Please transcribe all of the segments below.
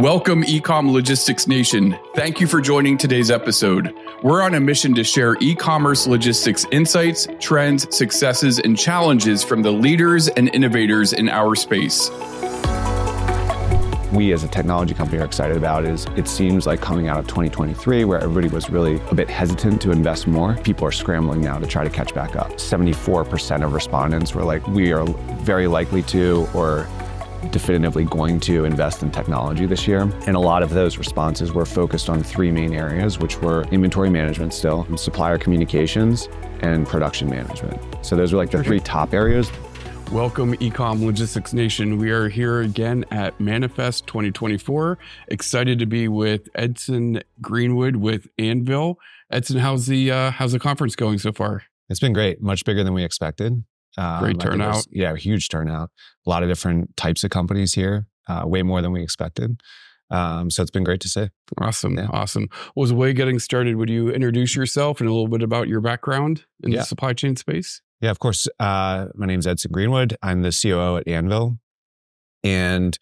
Welcome, Ecom Logistics Nation. Thank you for joining today's episode. We're on a mission to share e-commerce logistics insights, trends, successes, and challenges from the leaders and innovators in our space. We as a technology company are excited about is it seems like coming out of 2023 where everybody was really a bit hesitant to invest more, people are scrambling now to try to catch back up. 74% of respondents were like, we are very likely to or definitively going to invest in technology this year. And a lot of those responses were focused on three main areas, which were inventory management still, supplier communications, and production management. So those are like the three top areas. Welcome, Ecom Logistics Nation. We are here again at Manifest 2024. Excited to be with Edson Greenwood with Anvyl. Edson, how's the conference going so far? It's been great, much bigger than we expected. Great turnout. Yeah, huge turnout. A lot of different types of companies here, way more than we expected. So it's been great to see. Awesome, yeah. Awesome. Well, as a way of getting started, would you introduce yourself and a little bit about your background in the supply chain space? Yeah, of course. My name's Edson Greenwood. I'm the COO at Anvyl. And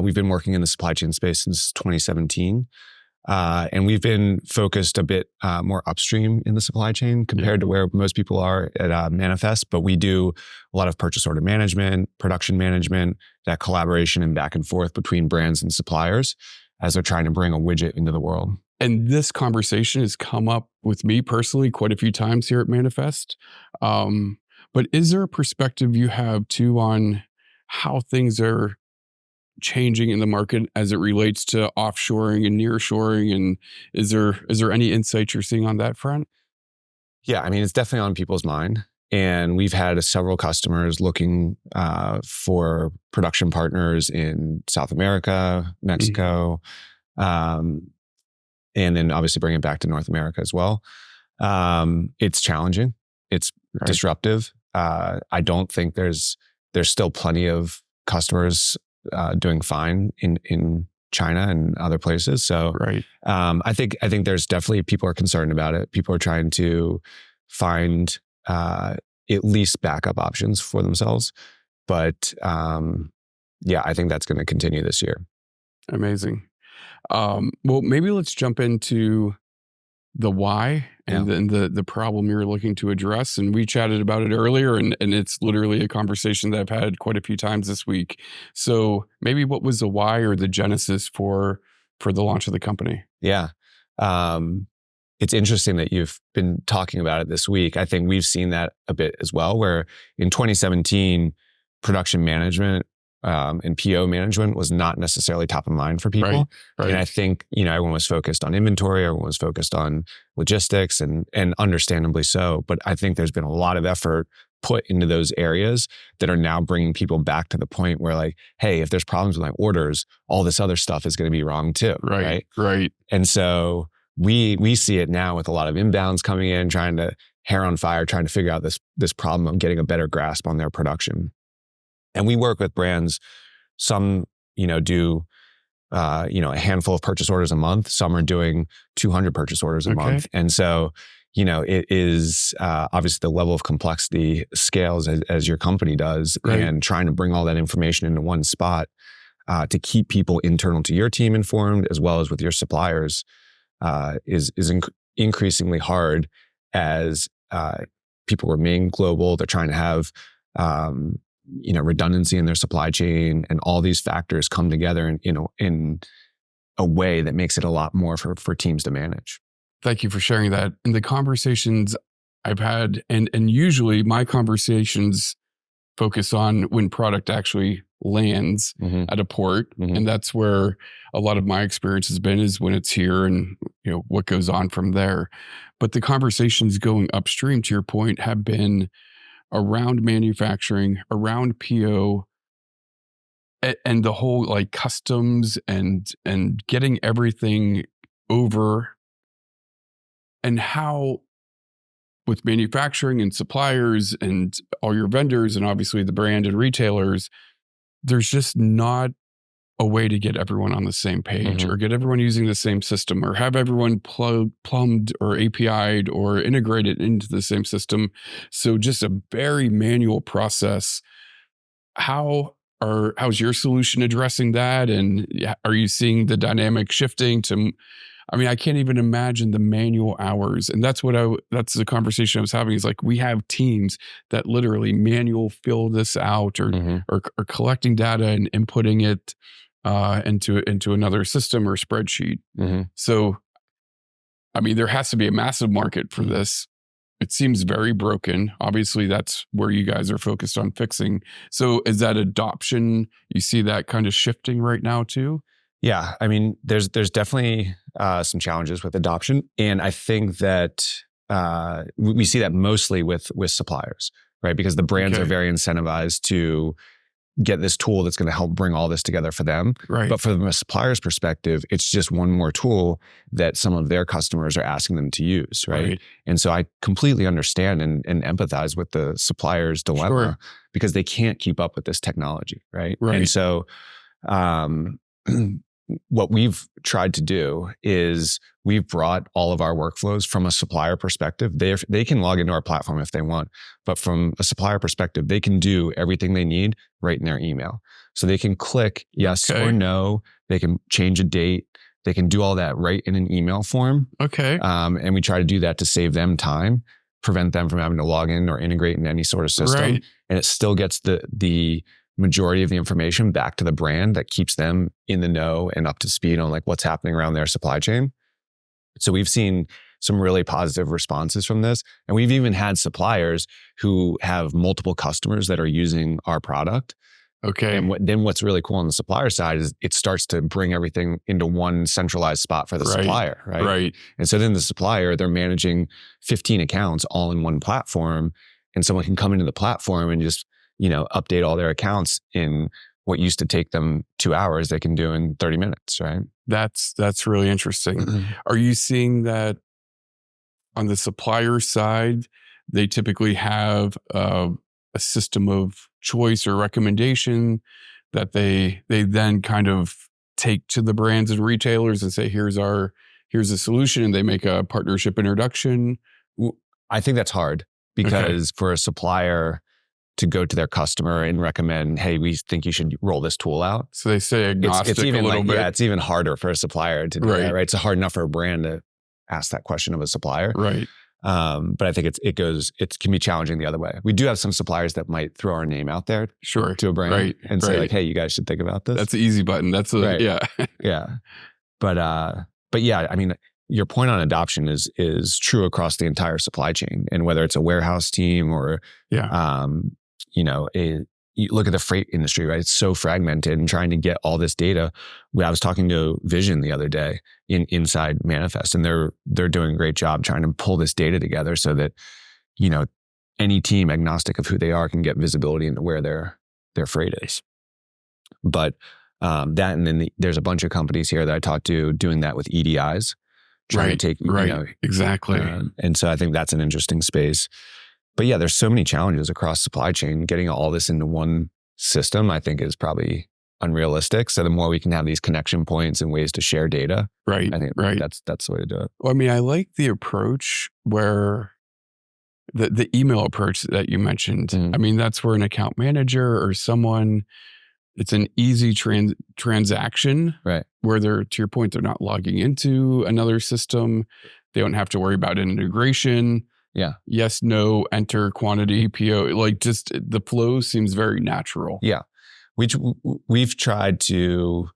we've been working in the supply chain space since 2017. And we've been focused a bit more upstream in the supply chain compared to where most people are at Manifest. But we do a lot of purchase order management, production management, that collaboration and back and forth between brands and suppliers as they're trying to bring a widget into the world. And this conversation has come up with me personally quite a few times here at Manifest. But is there a perspective you have too on how things are changing in the market as it relates to offshoring and nearshoring? And is there any insight you're seeing on that front? Yeah, I mean, it's definitely on people's mind. And we've had several customers looking for production partners in South America, Mexico, and then obviously bring it back to North America as well. It's challenging. It's disruptive. I don't think there's still plenty of customers doing fine in China and other places. So I think there's definitely people are concerned about it. People are trying to find at least backup options for themselves. But yeah, I think that's going to continue this year. Amazing. Well, maybe let's jump into the why and then the problem you're looking to address. And we chatted about it earlier, and it's literally a conversation that I've had quite a few times this week. So maybe what was the why or the genesis for the launch of the company? Yeah. It's interesting that you've been talking about it this week. I think we've seen that a bit as well, where in 2017, production management and PO management was not necessarily top of mind for people. And I think, everyone was focused on inventory, everyone was focused on logistics and understandably so. But I think there's been a lot of effort put into those areas that are now bringing people back to the point where like, hey, if there's problems with my orders, all this other stuff is going to be wrong too. Right. And so we see it now with a lot of inbounds coming in, trying to hair on fire, trying to figure out this problem of getting a better grasp on their production. And we work with brands. Some, do, a handful of purchase orders a month. Some are doing 200 purchase orders a month. And so, it is obviously the level of complexity scales as your company does, and trying to bring all that information into one spot to keep people internal to your team informed, as well as with your suppliers, is increasingly hard as people remain global. They're trying to have redundancy in their supply chain, and all these factors come together in a way that makes it a lot more for teams to manage. Thank you for sharing that. In the conversations I've had, and usually my conversations focus on when product actually lands at a port. And that's where a lot of my experience has been, is when it's here and what goes on from there. But the conversations going upstream, to your point, have been around manufacturing, around PO, and the whole like customs and getting everything over, and how with manufacturing and suppliers and all your vendors and obviously the brand and retailers, there's just not a way to get everyone on the same page or get everyone using the same system or have everyone plumbed or API'd or integrated into the same system. So just a very manual process. How how's your solution addressing that? And are you seeing the dynamic shifting to, I mean, I can't even imagine the manual hours. And that's that's the conversation I was having, is like, we have teams that literally manual fill this out, or collecting data and inputting it into another system or spreadsheet. So, I mean, there has to be a massive market for this. It seems very broken. Obviously, that's where you guys are focused on fixing. So is that adoption, you see that kind of shifting right now too? Yeah. I mean, there's definitely some challenges with adoption. And I think that we see that mostly with suppliers, right? Because the brands are very incentivized to get this tool that's going to help bring all this together for them. Right. But from a supplier's perspective, it's just one more tool that some of their customers are asking them to use, right? And so I completely understand and empathize with the supplier's dilemma, because they can't keep up with this technology, right? And so what we've tried to do is we've brought all of our workflows from a supplier perspective. They can log into our platform if they want, but from a supplier perspective, they can do everything they need right in their email. So they can click yes or no. They can change a date. They can do all that right in an email form. And we try to do that to save them time, prevent them from having to log in or integrate in any sort of system. And it still gets the majority of the information back to the brand that keeps them in the know and up to speed on like what's happening around their supply chain. So we've seen some really positive responses from this. And we've even had suppliers who have multiple customers that are using our product. And then what's really cool on the supplier side is it starts to bring everything into one centralized spot for the supplier, right? And so then the supplier, they're managing 15 accounts all in one platform, and someone can come into the platform and just, update all their accounts in what used to take them 2 hours, they can do in 30 minutes, right? That's really interesting. Are you seeing that on the supplier side, they typically have a system of choice or recommendation that they then kind of take to the brands and retailers and say, here's a solution, and they make a partnership introduction? I think that's hard, because for a supplier to go to their customer and recommend, hey, we think you should roll this tool out. So they say agnostic it's even a little bit. Yeah, it's even harder for a supplier to do that, right? It's hard enough for a brand to ask that question of a supplier. But I think it can be challenging the other way. We do have some suppliers that might throw our name out there to a brand and say like, hey, you guys should think about this. That's the easy button. That's But yeah, I mean, your point on adoption is true across the entire supply chain. And whether it's a warehouse team or you look at the freight industry, right? It's so fragmented, and trying to get all this data. I was talking to Vision the other day inside Manifest, and they're doing a great job trying to pull this data together so that, any team agnostic of who they are can get visibility into where their freight is. But that, and then there's a bunch of companies here that I talked to doing that with EDIs, trying to take, exactly. And so I think that's an interesting space. But yeah, there's so many challenges across supply chain. Getting all this into one system, I think, is probably unrealistic. So the more we can have these connection points and ways to share data, I think that's the way to do it. Well, I mean, I like the approach where the email approach that you mentioned. I mean, that's where an account manager or someone, it's an easy transaction, where they're, to your point, they're not logging into another system. They don't have to worry about an integration. Yes, no, enter, quantity, PO. Like, just the flow seems very natural. We've tried to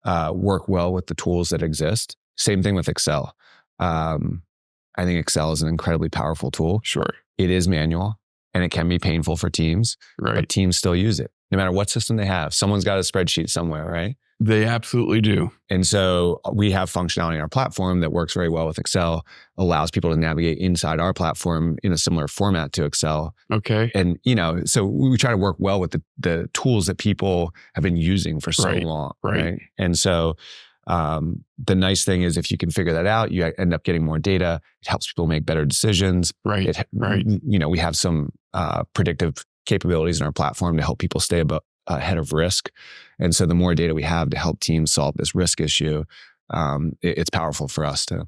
work well with the tools that exist. Same thing with Excel. I think Excel is an incredibly powerful tool. It is manual, and it can be painful for teams, but teams still use it. No matter what system they have, someone's got a spreadsheet somewhere, right? They absolutely do. And so we have functionality in our platform that works very well with Excel, allows people to navigate inside our platform in a similar format to Excel. And, so we try to work well with the tools that people have been using for so long. And so the nice thing is, if you can figure that out, you end up getting more data. It helps people make better decisions. We have some predictive capabilities in our platform to help people stay ahead of risk. And so the more data we have to help teams solve this risk issue, it's powerful for us to.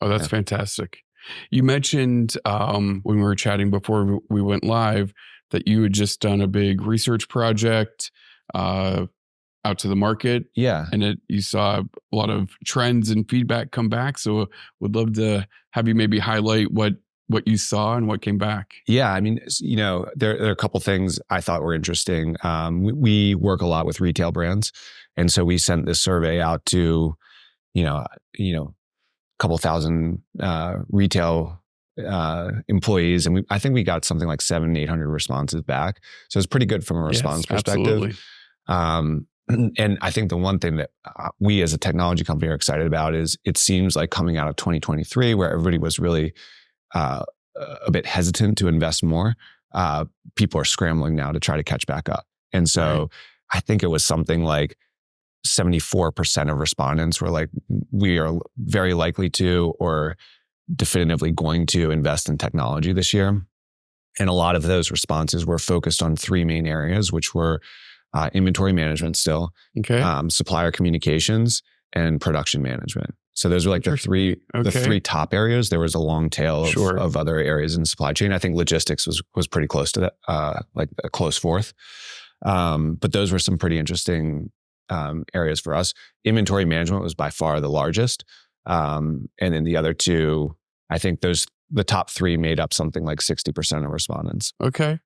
That's fantastic. You mentioned when we were chatting before we went live that you had just done a big research project out to the market. Yeah. And you saw a lot of trends and feedback come back. So would love to have you maybe highlight what you saw and what came back. Yeah. I mean, there are a couple things I thought were interesting. We work a lot with retail brands. And so we sent this survey out to, a couple thousand retail employees. And I think we got something like 700-800 responses back. So it's pretty good from a response perspective. Absolutely. And I think the one thing that we as a technology company are excited about is it seems like coming out of 2023, where everybody was really a bit hesitant to invest more, people are scrambling now to try to catch back up. And so I think it was something like 74% of respondents were like, we are very likely to or definitively going to invest in technology this year. And a lot of those responses were focused on three main areas, which were inventory management still, supplier communications, and production management. So those were like the three top areas. There was a long tail of other areas in supply chain. I think logistics was pretty close to that, like a close fourth. But those were some pretty interesting areas for us. Inventory management was by far the largest. And then the other two, I think the top three made up something like 60% of respondents. Okay.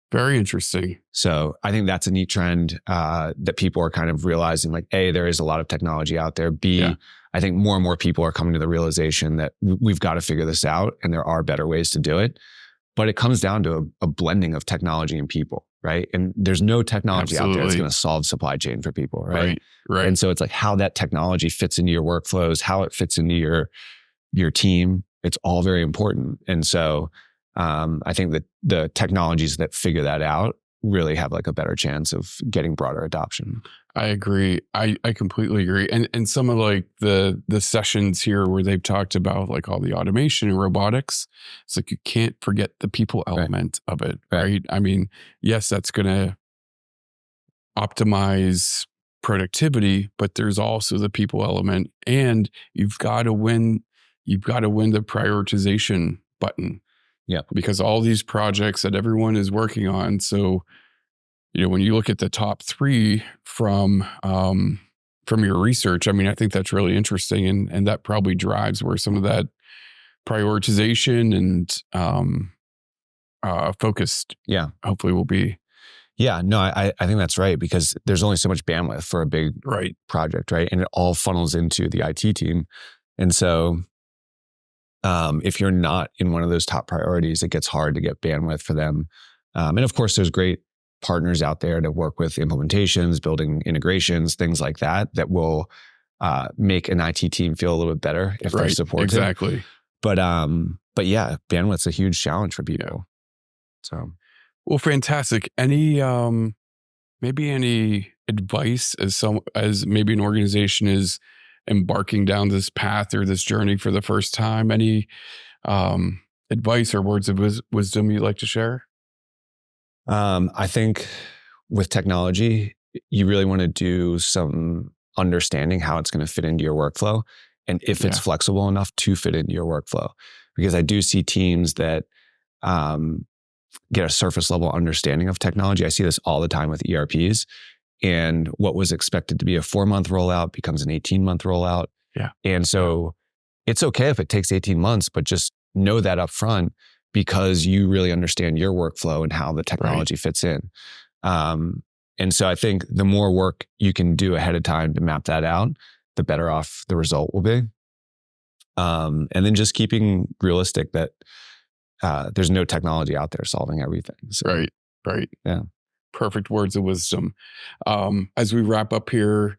Very interesting. So I think that's a neat trend that people are kind of realizing, like, A, there is a lot of technology out there. B, I think more and more people are coming to the realization that we've got to figure this out and there are better ways to do it. But it comes down to a blending of technology and people, right? And there's no technology out there that's going to solve supply chain for people, right? Right. And so it's like how that technology fits into your workflows, how it fits into your team. It's all very important. And so I think that the technologies that figure that out really have like a better chance of getting broader adoption. I agree. I completely agree. And some of like the sessions here where they've talked about like all the automation and robotics, it's like you can't forget the people element of it, right? I mean, yes, that's going to optimize productivity, but there's also the people element, and you've got to win the prioritization button. Yeah. Because all these projects that everyone is working on. So, when you look at the top three from your research, I mean, I think that's really interesting. And that probably drives where some of that prioritization and focused hopefully will be. Yeah, no, I think that's right, because there's only so much bandwidth for a big project, right? And it all funnels into the IT team. And so if you're not in one of those top priorities, it gets hard to get bandwidth for them. And of course, there's great partners out there to work with implementations, building integrations, things like that will make an IT team feel a little bit better if they're supported. Exactly. But yeah, bandwidth's a huge challenge for people. Yeah. So, well, fantastic. Any maybe any advice as maybe an organization is embarking down this path or this journey for the first time? Any advice or words of wisdom you'd like to share? I think with technology, you really want to do some understanding how it's going to fit into your workflow, and if it's flexible enough to fit into your workflow. Because I do see teams that get a surface level understanding of technology. I see this all the time with ERPs. And what was expected to be a 4-month rollout becomes an 18-month rollout. Yeah. And so it's okay if it takes 18 months, but just know that up front, because you really understand your workflow and how the technology fits in. And so I think the more work you can do ahead of time to map that out, the better off the result will be. And then just keeping realistic that there's no technology out there solving everything. So, Right. Yeah. Perfect words of wisdom. As we wrap up here,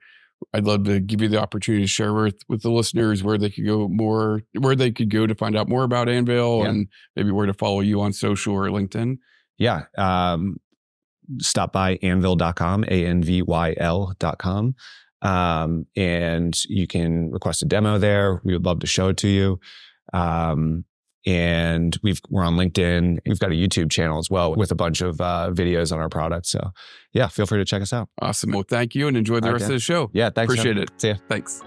I'd love to give you the opportunity to share with the listeners where they could go to find out more about Anvyl and maybe where to follow you on social or LinkedIn. Yeah. Stop by anvyl.com, ANVYL.com. And you can request a demo there. We would love to show it to you. And we're on LinkedIn. We've got a YouTube channel as well with a bunch of videos on our products. So yeah, feel free to check us out. Awesome. Well, thank you and enjoy the rest of the show. Yeah, thanks. Appreciate it. See ya. Thanks.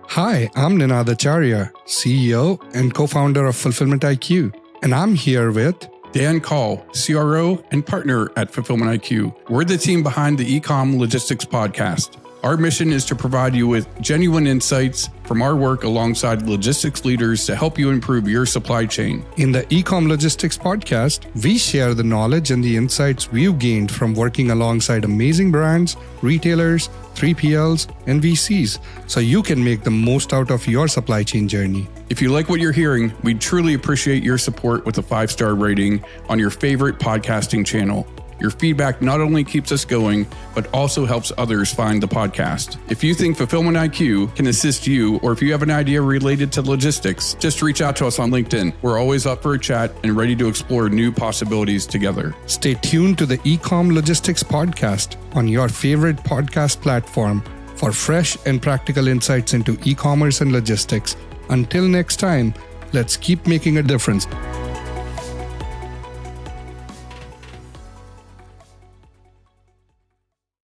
Hi, I'm Ninad Acharya, CEO and co-founder of Fulfillment IQ. And I'm here with Dan Call, CRO and partner at Fulfillment IQ. We're the team behind the eCom Logistics podcast. Our mission is to provide you with genuine insights from our work alongside logistics leaders to help you improve your supply chain. In the eCom Logistics podcast, we share the knowledge and the insights we've gained from working alongside amazing brands, retailers, 3PLs, and VCs, so you can make the most out of your supply chain journey. If you like what you're hearing, we'd truly appreciate your support with a 5-star rating on your favorite podcasting channel. Your feedback not only keeps us going, but also helps others find the podcast. If you think Fulfillment IQ can assist you, or if you have an idea related to logistics, just reach out to us on LinkedIn. We're always up for a chat and ready to explore new possibilities together. Stay tuned to the eCom Logistics podcast on your favorite podcast platform for fresh and practical insights into e-commerce and logistics. Until next time, let's keep making a difference.